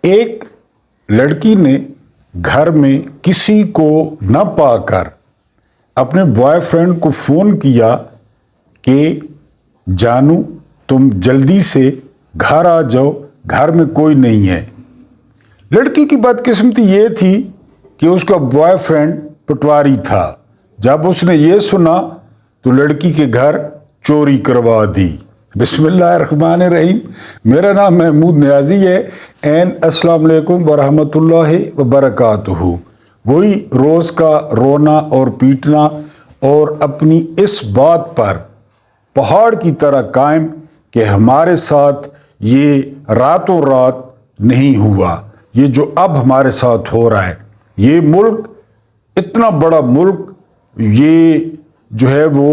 ایک لڑکی نے گھر میں کسی کو نہ پا کر اپنے بوائے فرینڈ کو فون کیا کہ جانو تم جلدی سے گھر آ جاؤ، گھر میں کوئی نہیں ہے۔ لڑکی کی بدقسمتی یہ تھی کہ اس کا بوائے فرینڈ پٹواری تھا۔ جب اس نے یہ سنا تو لڑکی کے گھر چوری کروا دی۔ بسم اللہ الرحمن الرحیم۔ میرا نام محمود نیازی ہے۔ السلام علیکم ورحمۃ اللہ وبرکاتہ۔ وہی روز کا رونا اور پیٹنا اور اپنی اس بات پر پہاڑ کی طرح قائم کہ ہمارے ساتھ یہ راتوں رات نہیں ہوا، یہ جو اب ہمارے ساتھ ہو رہا ہے۔ یہ ملک اتنا بڑا ملک یہ جو ہے وہ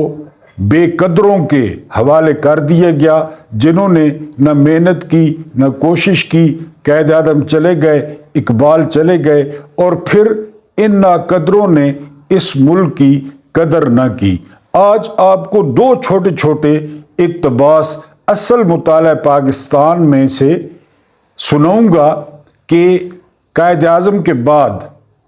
بے قدروں کے حوالے کر دیا گیا، جنہوں نے نہ محنت کی نہ کوشش کی۔ قائد اعظم چلے گئے، اقبال چلے گئے، اور پھر ان ناقدروں نے اس ملک کی قدر نہ کی۔ آج آپ کو دو چھوٹے چھوٹے اقتباس اصل مطالعہ پاکستان میں سے سناؤں گا کہ قائد اعظم کے بعد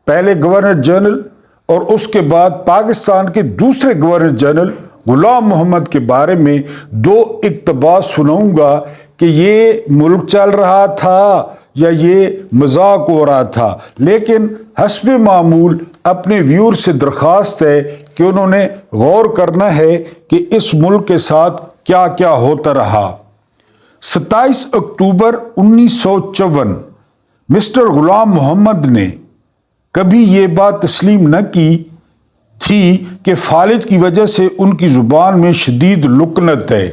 پہلے گورنر جنرل اور اس کے بعد پاکستان کے دوسرے گورنر جنرل غلام محمد کے بارے میں دو اقتباس سناؤں گا کہ یہ ملک چل رہا تھا یا یہ مذاق ہو رہا تھا۔ لیکن حسب معمول اپنے ویور سے درخواست ہے کہ انہوں نے غور کرنا ہے کہ اس ملک کے ساتھ کیا کیا ہوتا رہا۔ 27 اکتوبر 1954 مسٹر غلام محمد نے کبھی یہ بات تسلیم نہ کی تھی کہ فالج کی وجہ سے ان کی زبان میں شدید لکنت ہے۔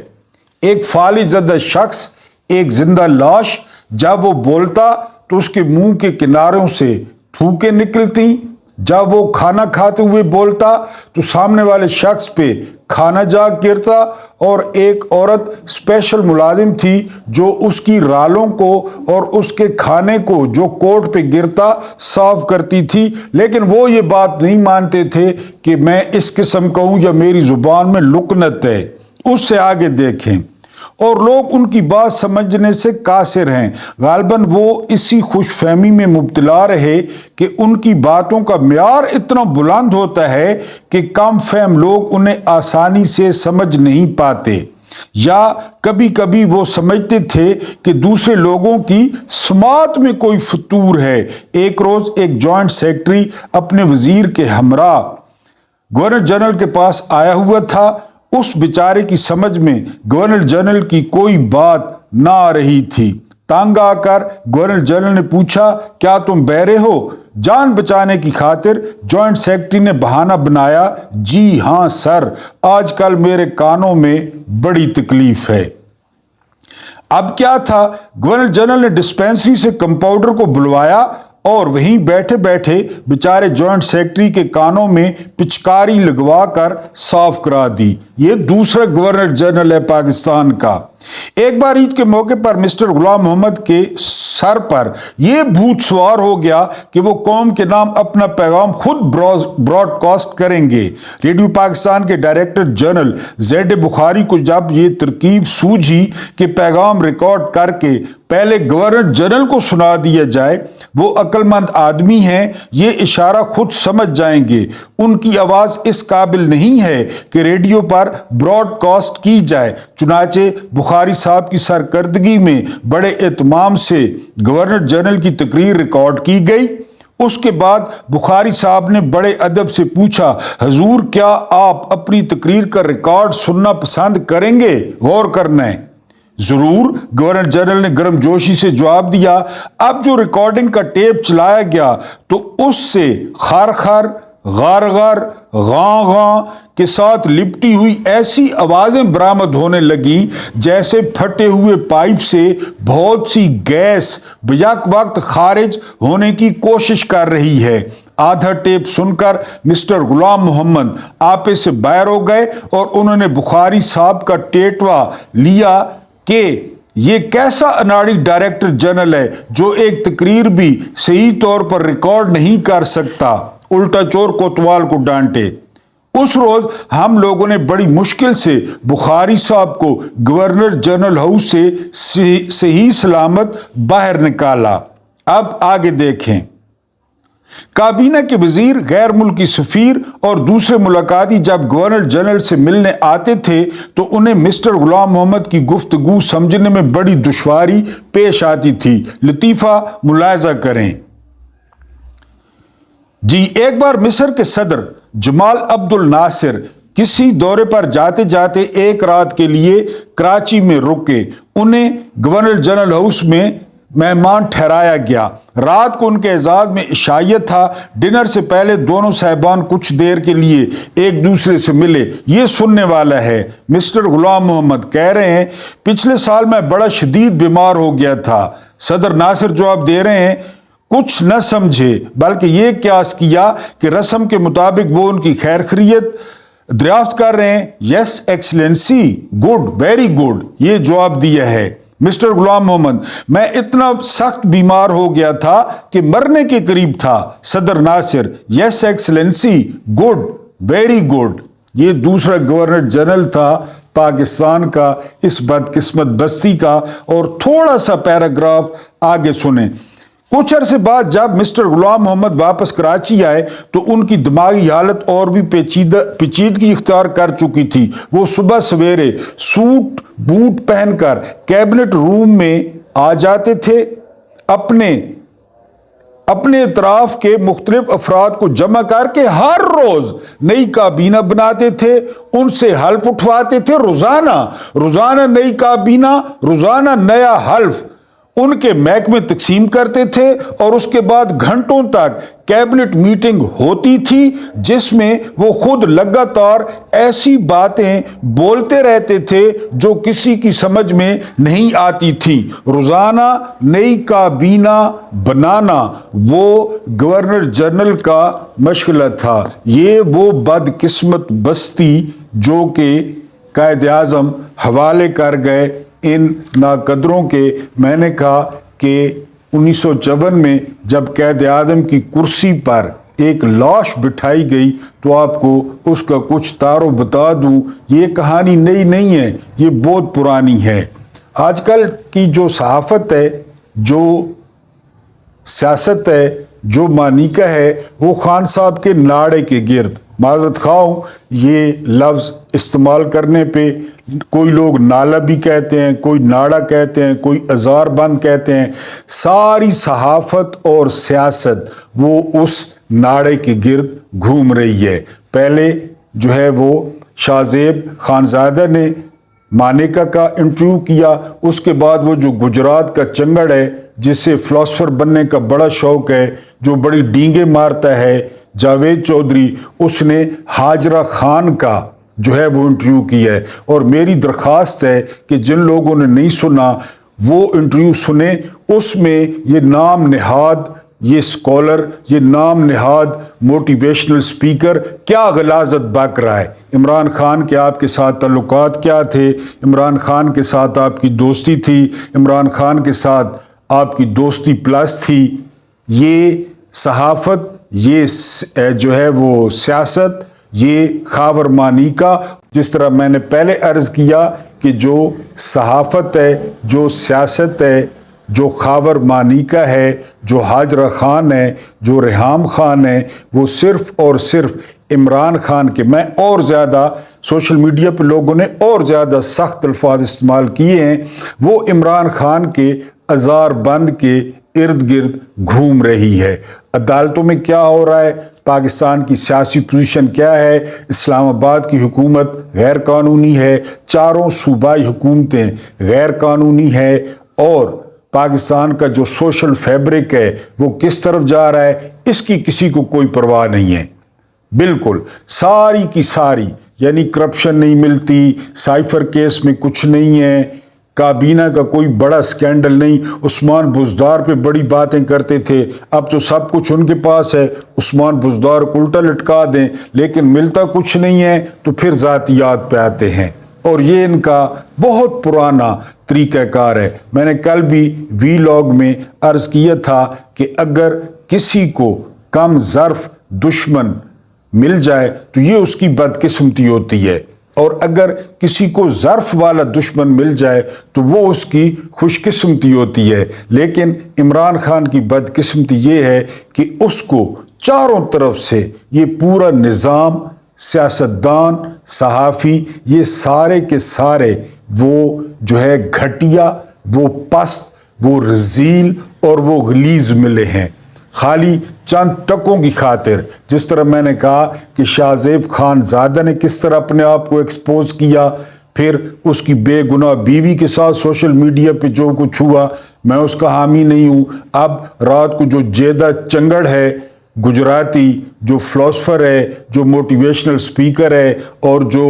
ایک فالج زدہ شخص، ایک زندہ لاش، جب وہ بولتا تو اس کے منہ کے کناروں سے تھوکیں نکلتی، جب وہ کھانا کھاتے ہوئے بولتا تو سامنے والے شخص پہ کھانا جا گرتا، اور ایک عورت اسپیشل ملازم تھی جو اس کی رالوں کو اور اس کے کھانے کو جو کوٹ پہ گرتا صاف کرتی تھی۔ لیکن وہ یہ بات نہیں مانتے تھے کہ میں اس قسم کا ہوں یا میری زبان میں لکنت ہے۔ اس سے آگے دیکھیں، اور لوگ ان کی بات سمجھنے سے قاصر ہیں۔ غالباً وہ اسی خوش فہمی میں مبتلا رہے کہ ان کی باتوں کا معیار اتنا بلند ہوتا ہے کہ کم فہم لوگ انہیں آسانی سے سمجھ نہیں پاتے، یا کبھی کبھی وہ سمجھتے تھے کہ دوسرے لوگوں کی سماعت میں کوئی فطور ہے۔ ایک روز ایک جوائنٹ سیکرٹری اپنے وزیر کے ہمراہ گورنر جنرل کے پاس آیا ہوا تھا۔ اس بیچارے کی سمجھ میں گورنر جنرل کی کوئی بات نہ آ رہی تھی۔ تنگ آ کر گورنر جنرل نے پوچھا، کیا تم بہرے ہو؟ جان بچانے کی خاطر جوائنٹ سیکرٹری نے بہانہ بنایا، جی ہاں سر، آج کل میرے کانوں میں بڑی تکلیف ہے۔ اب کیا تھا، گورنر جنرل نے ڈسپینسری سے کمپاؤنڈر کو بلوایا اور وہیں بیٹھے بیٹھے بیچارے جوائنٹ سیکرٹری کے کانوں میں پچکاری لگوا کر صاف کرا دی۔ یہ دوسرا گورنر جنرل ہے پاکستان کا۔ ایک بار عید کے موقع پر مسٹر غلام محمد کے سر پر یہ بھوت سوار ہو گیا کہ وہ قوم کے نام اپنا پیغام خود براڈ کاسٹ کریں گے۔ ریڈیو پاکستان کے ڈائریکٹر جنرل زید بخاری کو جب یہ ترکیب سوجھی کہ پیغام ریکارڈ کر کے پہلے گورنر جنرل کو سنا دیا جائے، وہ عقل مند آدمی ہیں، یہ اشارہ خود سمجھ جائیں گے۔ ان کی آواز اس قابل نہیں ہے کہ ریڈیو پر براڈ کاسٹ کی جائے۔ چنانچہ بخاری صاحب کی سرکردگی میں بڑے اہتمام سے گورنر جنرل کی تقریر ریکارڈ کی گئی۔ اس کے بعد بخاری صاحب نے بڑے ادب سے پوچھا، حضور کیا آپ اپنی تقریر کا ریکارڈ سننا پسند کریں گے؟ غور کرنا ہے۔ ضرور، گورنر جنرل نے گرم جوشی سے جواب دیا۔ اب جو ریکارڈنگ کا ٹیپ چلایا گیا تو اس سے خر خر، غار غار، غاں غاں کے ساتھ لپٹی ہوئی ایسی آوازیں برآمد ہونے لگی جیسے پھٹے ہوئے پائپ سے بہت سی گیس بیک وقت خارج ہونے کی کوشش کر رہی ہے۔ آدھا ٹیپ سن کر مسٹر غلام محمد آپے سے باہر ہو گئے اور انہوں نے بخاری صاحب کا ٹیٹوا لیا کہ یہ کیسا اناڑی ڈائریکٹر جنرل ہے جو ایک تقریر بھی صحیح طور پر ریکارڈ نہیں کر سکتا، الٹا چور کوتوال کو ڈانٹے۔ اس روز ہم لوگوں نے بڑی مشکل سے بخاری صاحب کو گورنر جنرل ہاؤس سے صحیح سلامت باہر نکالا۔ اب آگے دیکھیں، کابینہ کے وزیر، غیر ملکی سفیر اور دوسرے ملاقاتی جب گورنر جنرل سے ملنے آتے تھے تو انہیں مسٹر غلام محمد کی گفتگو سمجھنے میں بڑی دشواری پیش آتی تھی۔ لطیفہ ملاحظہ کریں۔ جی، ایک بار مصر کے صدر جمال عبد الناصر کسی دورے پر جاتے جاتے ایک رات کے لیے کراچی میں رکے۔ انہیں گورنر جنرل ہاؤس میں مہمان ٹھہرایا گیا۔ رات کو ان کے اعزاز میں عشائیت تھا۔ ڈنر سے پہلے دونوں صاحبان کچھ دیر کے لیے ایک دوسرے سے ملے۔ یہ سننے والا ہے، مسٹر غلام محمد کہہ رہے ہیں، پچھلے سال میں بڑا شدید بیمار ہو گیا تھا۔ صدر ناصر جواب دے رہے ہیں، کچھ نہ سمجھے بلکہ یہ قیاس کیا کہ رسم کے مطابق وہ ان کی خیر خیریت دریافت کر رہے ہیں۔ یس ایکسلنسی، گڈ، ویری گڈ، یہ جواب دیا ہے۔ مسٹر غلام محمد، میں اتنا سخت بیمار ہو گیا تھا کہ مرنے کے قریب تھا۔ صدر ناصر، یس ایکسلنسی، گڈ، ویری گڈ۔ یہ دوسرا گورنر جنرل تھا پاکستان کا، اس بدقسمت بستی کا۔ اور تھوڑا سا پیراگراف آگے سنیں۔ کچھ عرصے بعد جب مسٹر غلام محمد واپس کراچی آئے تو ان کی دماغی حالت اور بھی پیچیدگی اختیار کر چکی تھی۔ وہ صبح سویرے سوٹ بوٹ پہن کر کیبنٹ روم میں آ جاتے تھے، اپنے اطراف کے مختلف افراد کو جمع کر کے ہر روز نئی کابینہ بناتے تھے، ان سے حلف اٹھواتے تھے۔ روزانہ نئی کابینہ، روزانہ نیا حلف ان کے محکمے تقسیم کرتے تھے، اور اس کے بعد گھنٹوں تک کیبنٹ میٹنگ ہوتی تھی جس میں وہ خود لگاتار ایسی باتیں بولتے رہتے تھے جو کسی کی سمجھ میں نہیں آتی تھی۔ روزانہ نئی کابینہ بنانا وہ گورنر جنرل کا مشغلہ تھا۔ یہ وہ بدقسمت بستی جو کہ قائد اعظم حوالے کر گئے ان ناقدروں کے۔ میں نے کہا کہ 1954 میں جب قائد اعظم کی کرسی پر ایک لاش بٹھائی گئی تو آپ کو اس کا کچھ تعارف بتا دوں۔ یہ کہانی نئی نہیں ہے، یہ بہت پرانی ہے۔ آج کل کی جو صحافت ہے، جو سیاست ہے، جو مانیکا ہے، وہ خان صاحب کے ناڑے کے گرد، معذرت خواہ ہوں یہ لفظ استعمال کرنے پہ، کوئی لوگ نالا بھی کہتے ہیں، کوئی ناڑا کہتے ہیں، کوئی ازار بند کہتے ہیں۔ ساری صحافت اور سیاست وہ اس ناڑے کے گرد گھوم رہی ہے۔ پہلے جو ہے وہ شاہ زیب خانزادہ نے مانیکا کا انٹرویو کیا، اس کے بعد وہ جو گجرات کا چنگڑ ہے جس سے فلاسفر بننے کا بڑا شوق ہے، جو بڑی ڈینگیں مارتا ہے، جاوید چودھری، اس نے حاجرہ خان کا جو ہے وہ انٹرویو کیا ہے۔ اور میری درخواست ہے کہ جن لوگوں نے نہیں سنا وہ انٹرویو سنیں۔ اس میں یہ نام نہاد، یہ اسکالر، یہ نام نہاد موٹیویشنل اسپیکر کیا غلاظت بک رہا ہے۔ عمران خان کے آپ کے ساتھ تعلقات کیا تھے؟ عمران خان کے ساتھ آپ کی دوستی تھی، عمران خان کے ساتھ آپ کی دوستی پلس تھی۔ یہ صحافت، یہ جو ہے وہ سیاست، یہ خاور مانیکا، جس طرح میں نے پہلے عرض کیا کہ جو صحافت ہے، جو سیاست ہے، جو خاور مانیکا ہے، جو حاجرہ خان ہے، جو ریحام خان ہے، وہ صرف اور صرف عمران خان کے، میں اور زیادہ سوشل میڈیا پہ لوگوں نے اور زیادہ سخت الفاظ استعمال کیے ہیں، وہ عمران خان کے ازار بند کے ارد گرد گھوم رہی ہے۔ عدالتوں میں کیا ہو رہا ہے، پاکستان کی سیاسی پوزیشن کیا ہے، اسلام آباد کی حکومت غیر قانونی ہے، چاروں صوبائی حکومتیں غیر قانونی ہے، اور پاکستان کا جو سوشل فیبرک ہے وہ کس طرف جا رہا ہے، اس کی کسی کو کوئی پرواہ نہیں ہے۔ بالکل ساری کی ساری، یعنی کرپشن نہیں ملتی، سائفر کیس میں کچھ نہیں ہے، کابینہ کا کوئی بڑا سکینڈل نہیں۔ عثمان بزدار پہ بڑی باتیں کرتے تھے، اب تو سب کچھ ان کے پاس ہے، عثمان بزدار کو الٹا لٹکا دیں، لیکن ملتا کچھ نہیں ہے تو پھر ذاتیات پہ آتے ہیں۔ اور یہ ان کا بہت پرانا طریقہ کار ہے۔ میں نے کل بھی وی لاگ میں عرض کیا تھا کہ اگر کسی کو کم ظرف دشمن مل جائے تو یہ اس کی بدقسمتی ہوتی ہے۔ اور اگر کسی کو ظرف والا دشمن مل جائے تو وہ اس کی خوش قسمتی ہوتی ہے، لیکن عمران خان کی بدقسمتی یہ ہے کہ اس کو چاروں طرف سے یہ پورا نظام، سیاستدان، صحافی، یہ سارے کے سارے وہ جو ہے گھٹیا، وہ پست، وہ رذیل اور وہ غلیظ ملے ہیں، خالی چند ٹکوں کی خاطر۔ جس طرح میں نے کہا کہ شاہ زیب خان زادہ نے کس طرح اپنے آپ کو ایکسپوز کیا، پھر اس کی بے گناہ بیوی کے ساتھ سوشل میڈیا پہ جو کچھ ہوا، میں اس کا حامی نہیں ہوں۔ اب رات کو جو جیدہ چنگڑ ہے گجراتی، جو فلاسفر ہے، جو موٹیویشنل سپیکر ہے اور جو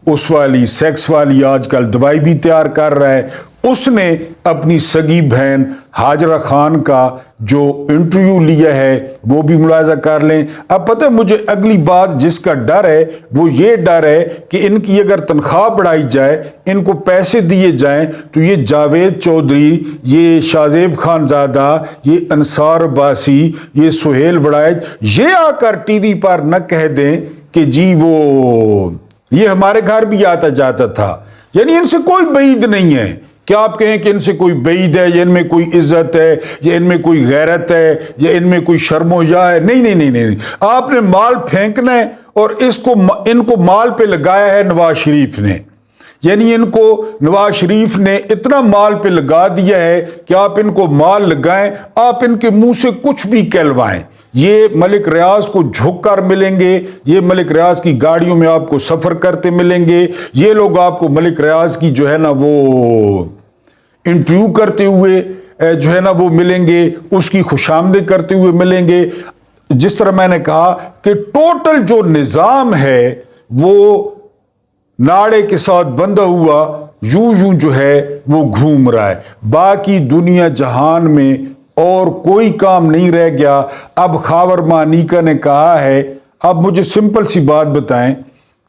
اس والی سیکس والی آج کل دوائی بھی تیار کر رہا ہے، اس نے اپنی سگی بہن ہاجرہ خان کا جو انٹرویو لیا ہے وہ بھی ملاحظہ کر لیں۔ اب پتہ ہے مجھے اگلی بات جس کا ڈر ہے وہ یہ ڈر ہے کہ ان کی اگر تنخواہ بڑھائی جائے، ان کو پیسے دیے جائیں، تو یہ جاوید چودھری، یہ شاہ زیب خان زادہ، یہ انصار عباسی، یہ سہیل وڑائچ، یہ آ کر ٹی وی پر نہ کہہ دیں کہ جی وہ یہ ہمارے گھر بھی آتا جاتا تھا۔ یعنی ان سے کوئی بعید نہیں ہے کہ آپ کہیں کہ ان سے کوئی بعید ہے، یا ان میں کوئی عزت ہے، یا ان میں کوئی غیرت ہے، یا ان میں کوئی شرم و حیا ہے۔ نہیں نہیں نہیں نہیں، آپ نے مال پھینکنا ہے، اور ان کو مال پہ لگایا ہے نواز شریف نے۔ یعنی ان کو نواز شریف نے اتنا مال پہ لگا دیا ہے کہ آپ ان کو مال لگائیں، آپ ان کے منہ سے کچھ بھی کہلوائیں، یہ ملک ریاض کو جھک کر ملیں گے، یہ ملک ریاض کی گاڑیوں میں آپ کو سفر کرتے ملیں گے، یہ لوگ آپ کو ملک ریاض کی جو ہے نا وہ انٹرویو کرتے ہوئے جو ہے نا وہ ملیں گے، اس کی خوش آمدید کرتے ہوئے ملیں گے۔ جس طرح میں نے کہا کہ ٹوٹل جو نظام ہے وہ ناڑے کے ساتھ بندھا ہوا یوں جو ہے وہ گھوم رہا ہے، باقی دنیا جہان میں اور کوئی کام نہیں رہ گیا۔ اب خاور مانیکا نے کہا ہے، اب مجھے سمپل سی بات بتائیں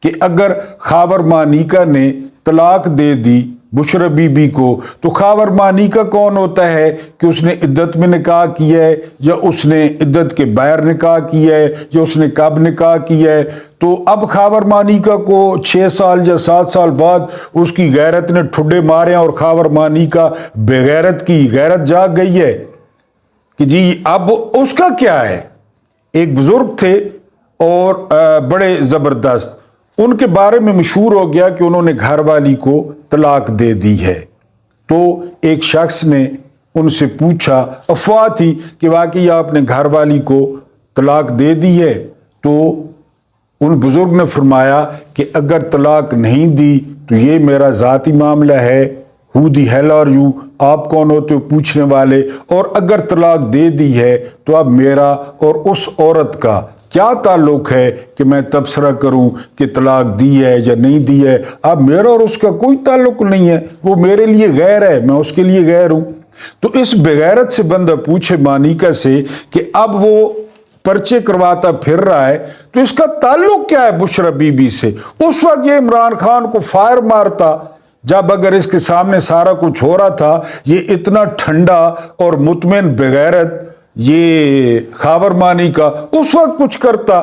کہ اگر خاور مانیکا نے طلاق دے دی بشرا بی بی کو، تو خاور مانیکا کون ہوتا ہے کہ اس نے عدت میں نکاح کیا ہے، یا اس نے عدت کے باہر نکاح کیا ہے، یا اس نے کب نکاح کیا ہے؟ تو اب خاور مانیکا کو 6 سال یا 7 سال بعد اس کی غیرت نے ٹھڈے مارے ہیں، اور خاور مانیکا بغیرت کی غیرت جاگ گئی ہے کہ جی اب اس کا کیا ہے۔ ایک بزرگ تھے اور بڑے زبردست، ان کے بارے میں مشہور ہو گیا کہ انہوں نے گھر والی کو طلاق دے دی ہے۔ تو ایک شخص نے ان سے پوچھا، افواہ تھی کہ واقعی آپ نے گھر والی کو طلاق دے دی ہے؟ تو ان بزرگ نے فرمایا کہ اگر طلاق نہیں دی تو یہ میرا ذاتی معاملہ ہے، ہو دی ہیل آر یو، آپ کون ہوتے ہو پوچھنے والے، اور اگر طلاق دے دی ہے تو اب میرا اور اس عورت کا کیا تعلق ہے کہ میں تبصرہ کروں کہ طلاق دی ہے یا نہیں دی ہے؟ اب میرا اور اس کا کوئی تعلق نہیں ہے، وہ میرے لیے غیر ہے، میں اس کے لیے غیر ہوں۔ تو اس بغیرت سے بندہ پوچھے مانیکا سے کہ اب وہ پرچے کرواتا پھر رہا ہے تو اس کا تعلق کیا ہے بشرا بی بی سے؟ اس وقت یہ عمران خان کو فائر مارتا جب اگر اس کے سامنے سارا کچھ ہو رہا تھا، یہ اتنا ٹھنڈا اور مطمئن بغیرت یہ خاور مانیکا اس وقت کچھ کرتا،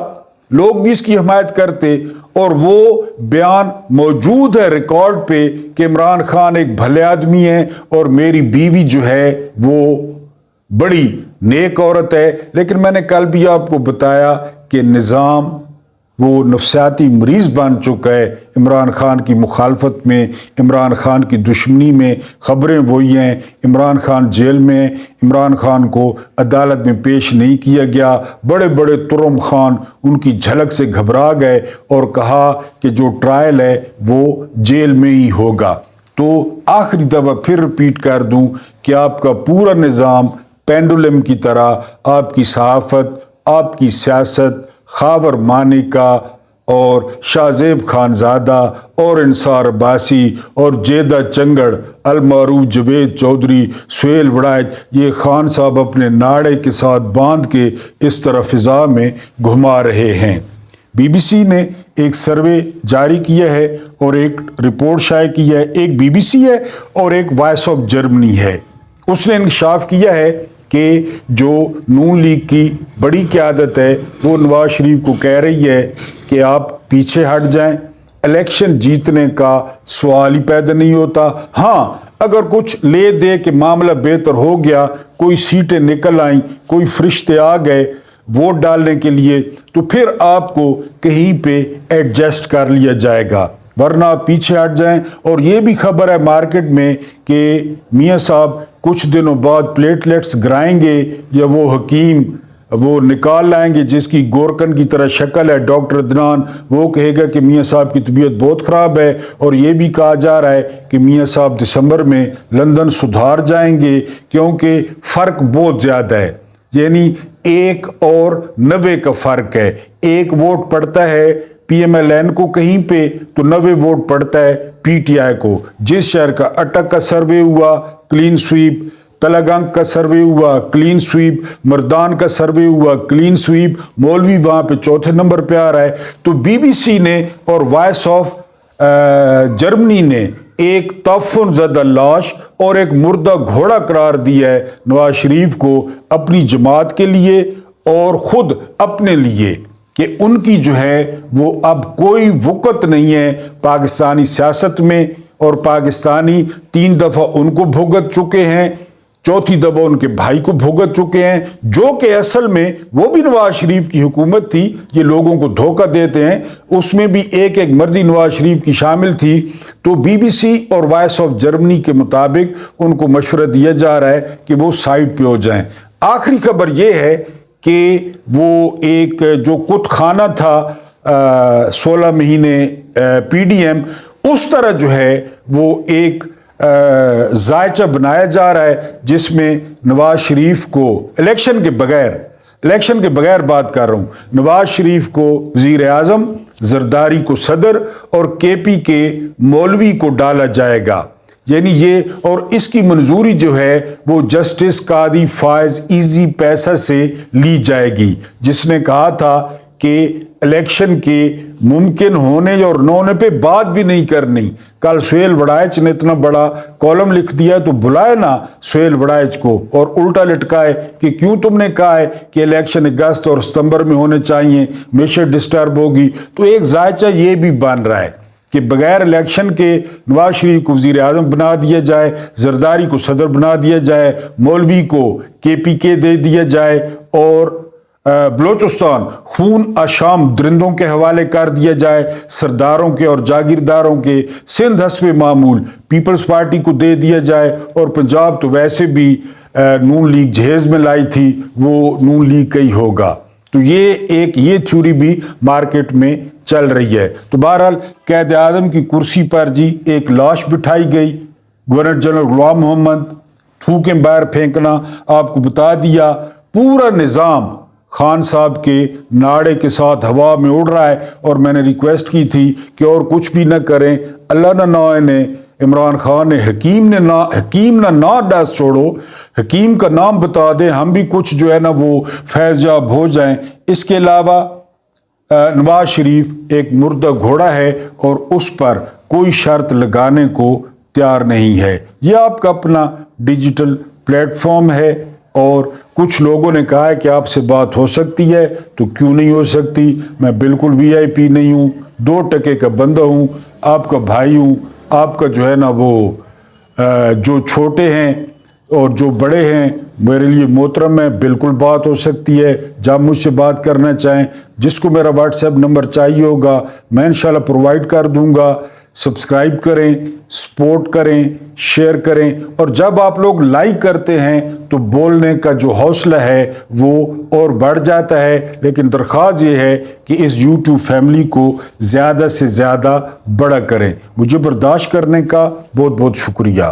لوگ بھی اس کی حمایت کرتے، اور وہ بیان موجود ہے ریکارڈ پہ کہ عمران خان ایک بھلے آدمی ہے اور میری بیوی جو ہے وہ بڑی نیک عورت ہے۔ لیکن میں نے کل بھی آپ کو بتایا کہ نظام وہ نفسیاتی مریض بن چکا ہے عمران خان کی مخالفت میں، عمران خان کی دشمنی میں۔ خبریں وہی ہیں، عمران خان جیل میں، عمران خان کو عدالت میں پیش نہیں کیا گیا، بڑے بڑے ترم خان ان کی جھلک سے گھبرا گئے اور کہا کہ جو ٹرائل ہے وہ جیل میں ہی ہوگا۔ تو آخری دفعہ پھر رپیٹ کر دوں کہ آپ کا پورا نظام پینڈولم کی طرح، آپ کی صحافت، آپ کی سیاست، خاور مانیکا اور شاہ زیب خان زادہ اور انصار عباسی اور جیدہ چنگڑ، المعروف جاوید چودھری، سہیل وڑائچ، یہ خان صاحب اپنے ناڑے کے ساتھ باندھ کے اس طرح فضا میں گھما رہے ہیں۔ بی بی سی نے ایک سروے جاری کیا ہے اور ایک رپورٹ شائع کی ہے، ایک بی بی سی ہے اور ایک وائس آف جرمنی ہے۔ اس نے انکشاف کیا ہے کہ جو نون لیگ کی بڑی قیادت ہے وہ نواز شریف کو کہہ رہی ہے کہ آپ پیچھے ہٹ جائیں، الیکشن جیتنے کا سوال ہی پیدا نہیں ہوتا۔ ہاں اگر کچھ لے دے کہ معاملہ بہتر ہو گیا، کوئی سیٹیں نکل آئیں، کوئی فرشتے آ گئے ووٹ ڈالنے کے لیے، تو پھر آپ کو کہیں پہ ایڈجسٹ کر لیا جائے گا، ورنہ آپ پیچھے ہٹ جائیں۔ اور یہ بھی خبر ہے مارکیٹ میں کہ میاں صاحب کچھ دنوں بعد پلیٹلیٹس گرائیں گے، یا وہ حکیم وہ نکال لائیں گے جس کی گورکن کی طرح شکل ہے، ڈاکٹر عدنان، وہ کہے گا کہ میاں صاحب کی طبیعت بہت خراب ہے۔ اور یہ بھی کہا جا رہا ہے کہ میاں صاحب دسمبر میں لندن سدھار جائیں گے، کیونکہ فرق بہت زیادہ ہے، یعنی 1 اور 90 کا فرق ہے۔ 1 ووٹ پڑتا ہے پی ایم ایل این کو کہیں پہ، تو 90 ووٹ پڑتا ہے پی ٹی آئی کو۔ جس شہر کا اٹک کا سروے ہوا کلین سویپ، تلگنگ کا سروے ہوا کلین سویپ، مردان کا سروے ہوا کلین سویپ، مولوی وہاں پہ 4تھے نمبر پہ آ رہا ہے۔ تو بی بی سی نے اور وائس آف جرمنی نے ایک تعفن زدہ لاش اور ایک مردہ گھوڑا قرار دیا ہے نواز شریف کو، اپنی جماعت کے لیے اور خود اپنے لیے، کہ ان کی جو ہے وہ اب کوئی وقت نہیں ہے پاکستانی سیاست میں، اور پاکستانی 3 دفعہ ان کو بھگت چکے ہیں، 4تھی دفعہ ان کے بھائی کو بھگت چکے ہیں، جو کہ اصل میں وہ بھی نواز شریف کی حکومت تھی۔ یہ لوگوں کو دھوکہ دیتے ہیں، اس میں بھی ایک مرضی نواز شریف کی شامل تھی۔ تو بی بی سی اور وائس آف جرمنی کے مطابق ان کو مشورہ دیا جا رہا ہے کہ وہ سائڈ پہ ہو جائیں۔ آخری خبر یہ ہے کہ وہ ایک جو کت خانہ تھا 16 مہینے پی ڈی ایم، اس طرح جو ہے وہ ایک ذائچہ بنایا جا رہا ہے، جس میں نواز شریف کو الیکشن کے بغیر بات کر رہا ہوں، نواز شریف کو وزیر اعظم، زرداری کو صدر اور کے پی کے مولوی کو ڈالا جائے گا۔ یعنی یہ، اور اس کی منظوری جو ہے وہ جسٹس قاضی فائز ایزی پیسہ سے لی جائے گی، جس نے کہا تھا کہ الیکشن کے ممکن ہونے اور نہ ہونے پہ بات بھی نہیں کرنی۔ کل سہیل وڑائچ نے اتنا بڑا کالم لکھ دیا تو بلائے نا سہیل وڑائچ کو اور الٹا لٹکائے کہ کیوں تم نے کہا ہے کہ الیکشن اگست اور ستمبر میں ہونے چاہیے، معیشت ڈسٹرب ہوگی۔ تو ایک ذائچہ یہ بھی بن رہا ہے کہ بغیر الیکشن کے نواز شریف کو وزیر اعظم بنا دیا جائے، زرداری کو صدر بنا دیا جائے، مولوی کو کے پی کے دے دیا جائے، اور بلوچستان خون آشام درندوں کے حوالے کر دیا جائے، سرداروں کے اور جاگیرداروں کے، سندھ حسب معمول پیپلز پارٹی کو دے دیا جائے، اور پنجاب تو ویسے بھی نون لیگ جہیز میں لائی تھی، وہ نون لیگ کا ہی ہوگا۔ تو یہ تھیوری بھی مارکیٹ میں چل رہی ہے۔ تو بہرحال قائد اعظم کی کرسی پر جی ایک لاش بٹھائی گئی، گورنر جنرل غلام محمد، تھوکیں باہر پھینکنا، آپ کو بتا دیا پورا نظام خان صاحب کے ناڑے کے ساتھ ہوا میں اڑ رہا ہے۔ اور میں نے ریکویسٹ کی تھی کہ اور کچھ بھی نہ کریں، اللہ نہ نے عمران خان نے حکیم نہ ڈس چھوڑو، حکیم کا نام بتا دیں، ہم بھی کچھ جو ہے نا وہ فیض یاب ہو جائیں۔ اس کے علاوہ نواز شریف ایک مردہ گھوڑا ہے اور اس پر کوئی شرط لگانے کو تیار نہیں ہے۔ یہ آپ کا اپنا ڈیجیٹل پلیٹ فارم ہے، اور کچھ لوگوں نے کہا ہے کہ آپ سے بات ہو سکتی ہے، تو کیوں نہیں ہو سکتی؟ میں بالکل وی آئی پی نہیں ہوں، 2 ٹکے کا بندہ ہوں، آپ کا بھائی ہوں۔ آپ کا جو ہے نا وہ جو چھوٹے ہیں اور جو بڑے ہیں میرے لیے محترم ہے، بالکل بات ہو سکتی ہے۔ جب مجھ سے بات کرنا چاہیں، جس کو میرا واٹس ایپ نمبر چاہیے ہوگا میں انشاءاللہ پرووائڈ کر دوں گا۔ سبسکرائب کریں، سپورٹ کریں، شیئر کریں، اور جب آپ لوگ لائک کرتے ہیں تو بولنے کا جو حوصلہ ہے وہ اور بڑھ جاتا ہے۔ لیکن درخواست یہ ہے کہ اس یوٹیوب فیملی کو زیادہ سے زیادہ بڑا کریں۔ مجھے برداشت کرنے کا بہت بہت شکریہ۔